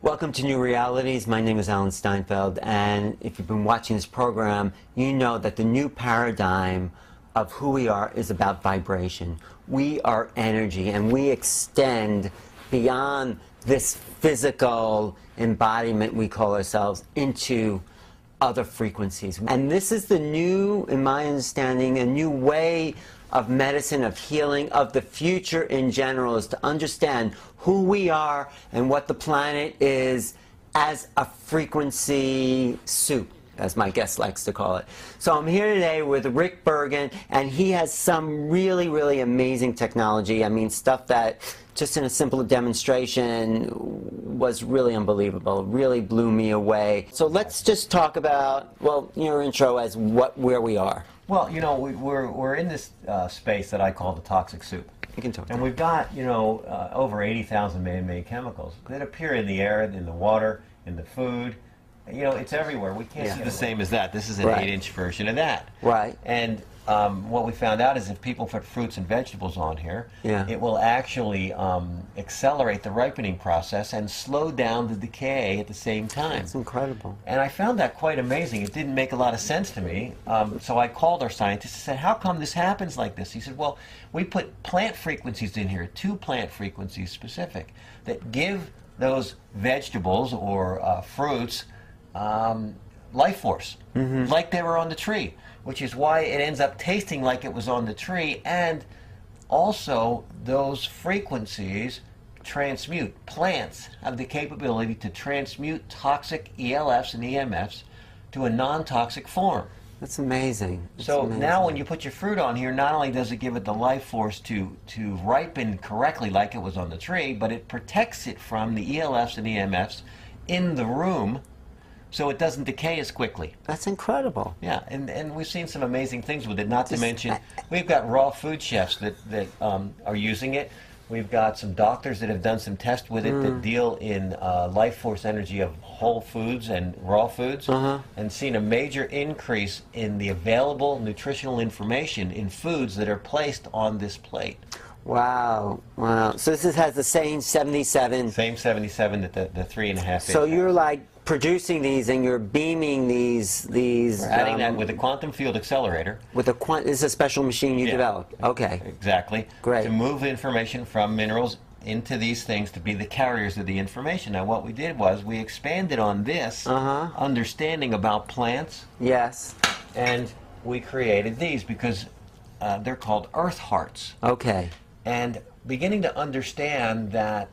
Welcome to New Realities. My name is Alan Steinfeld, and if you've been watching this program, you know that the new paradigm of who we are is about vibration. We are energy, and we extend beyond this physical embodiment we call ourselves into other frequencies. And this is the new, in my understanding, a new way of medicine, of healing, of the future in general, is to understand who we are and what the planet is as a frequency soup, as my guest likes to call it. So I'm here today with Rick Bergen, and he has some really, really amazing technology. I mean, stuff that just in a simple demonstration was really unbelievable, really blew me away. So let's just talk about, well, your intro as where we are. Well, you know, we're in this space that I call the toxic soup. You can talk. And we've got, you know, over 80,000 man-made chemicals that appear in the air, in the water, in the food. You know, it's everywhere. We can't see the same as that. This is an 8-inch version of that. Right. And what we found out is if people put fruits and vegetables on here, it will actually accelerate the ripening process and slow down the decay at the same time. That's incredible. And I found that quite amazing. It didn't make a lot of sense to me. So I called our scientist and said, how come this happens like this? He said, well, we put plant frequencies in here, 2 plant frequencies specific, that give those vegetables or fruits life force, like they were on the tree, which is why it ends up tasting like it was on the tree. And also, those frequencies transmute. Plants have the capability to transmute toxic ELFs and EMFs to a non-toxic form. That's amazing. That's so amazing. Now when you put your fruit on here, not only does it give it the life force to ripen correctly like it was on the tree, but it protects it from the ELFs and EMFs in the room, so it doesn't decay as quickly. That's incredible. Yeah, and we've seen some amazing things with it, not to mention we've got raw food chefs that are using it. We've got some doctors that have done some tests with it that deal in life force energy of whole foods and raw foods, and seen a major increase in the available nutritional information in foods that are placed on this plate. Wow, wow. So this has the same 77. Same 77 that the 3.5. So you're like producing these and you're beaming these. We're adding that with a quantum field accelerator. With a this is a special machine you developed. Okay. Exactly. Great. To move information from minerals into these things to be the carriers of the information. Now what we did was we expanded on this understanding about plants. Yes. And we created these because they're called earth hearts. Okay. And beginning to understand that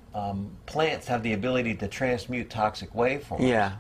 plants have the ability to transmute toxic waveforms. Yeah.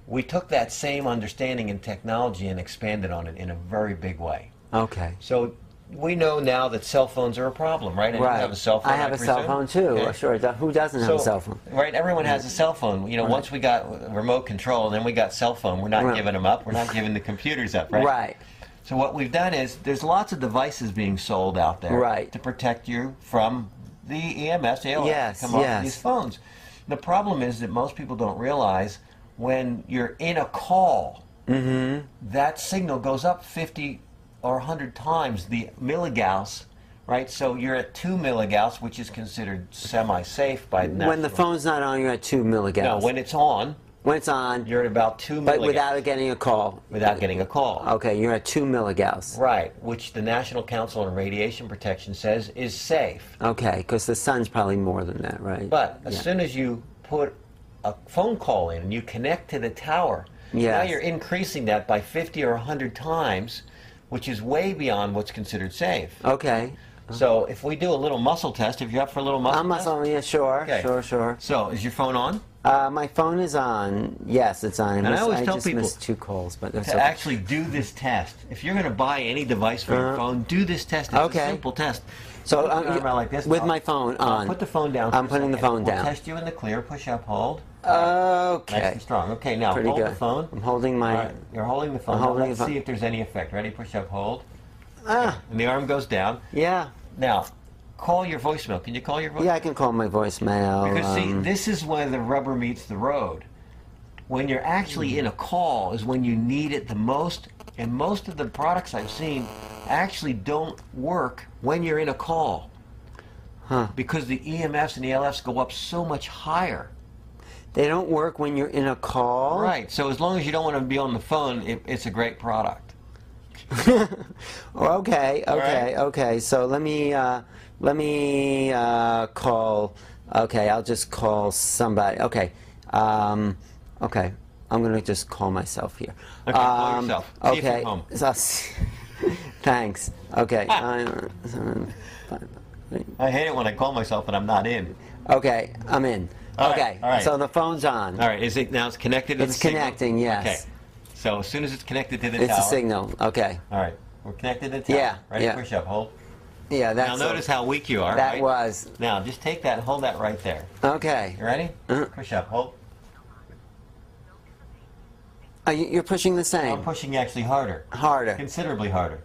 We took that same understanding and technology and expanded on it in a very big way. Okay. So we know now that cell phones are a problem, right? And right. you have a cell phone, I have a cell phone too. Okay. Sure. Who doesn't have a cell phone? Right. Everyone has a cell phone. You know, once we got remote control, and then we got cell phone. We're not giving them up. We're not giving the computers up, right? Right. So what we've done is there's lots of devices being sold out there to protect you from the EMS, ALS that come off these phones. The problem is that most people don't realize when you're in a call, that signal goes up 50 or 100 times the milligauss, right? So you're at 2 milligauss, which is considered semi-safe by the When the phone's not on, you're at 2 milligauss. No, when it's on. When it's on, you're at about 2 milligauss. But without getting a call. Without getting a call. Okay, you're at 2 milligauss. Right, which the National Council on Radiation Protection says is safe. Okay, because the sun's probably more than that, right? But as soon as you put a phone call in and you connect to the tower, now you're increasing that by 50 or 100 times, which is way beyond what's considered safe. Okay. So if we do a little muscle test, if you're up for a little muscle test? Yeah, sure, okay. sure. So is your phone on? My phone is on. Yes, it's on. And I always tell people missed 2 calls, but that's to actually do this test. If you're going to buy any device for your phone, do this test. It's a simple test. So like this, with my phone on. Put the phone down. I'm putting the phone down. We'll test you in the clear. Push up, hold. Okay. Nice and strong. Okay, now Pretty hold good. the phone. I'm holding my. Right. You're holding the phone. Let's see if there's any effect. Ready? Push up, hold. And the arm goes down. Yeah. Now, call your voicemail. Can you call your voicemail? Yeah, I can call my voicemail. Because see, this is where the rubber meets the road. When you're actually in a call is when you need it the most, and most of the products I've seen actually don't work when you're in a call. Because the EMFs and the LFs go up so much higher. They don't work when you're in a call. Right. So as long as you don't want to be on the phone, it's a great product. Okay. Right. Okay. So let me call. Okay, I'll just call somebody. Okay. Okay. I'm gonna just call myself here. Okay. Call yourself. See if Okay. you're home. Thanks. Okay. I hate it when I call myself and I'm not in. Okay, I'm in. All right, Okay, all right. so the phone's on. All right. Is it now? It's connected to the It's signal? connecting, yes. Okay. So as soon as it's connected to the It's tower. a signal. Okay. All right. We're connected to the tower. Yeah, Ready? yeah. Push up. Hold. Yeah, Now that's. notice how weak you are. That right? was. Now just take that and hold that right there. Okay. You ready? Uh-huh. Push up. Hold. You're pushing the I'm same. pushing actually harder. Harder. Considerably harder.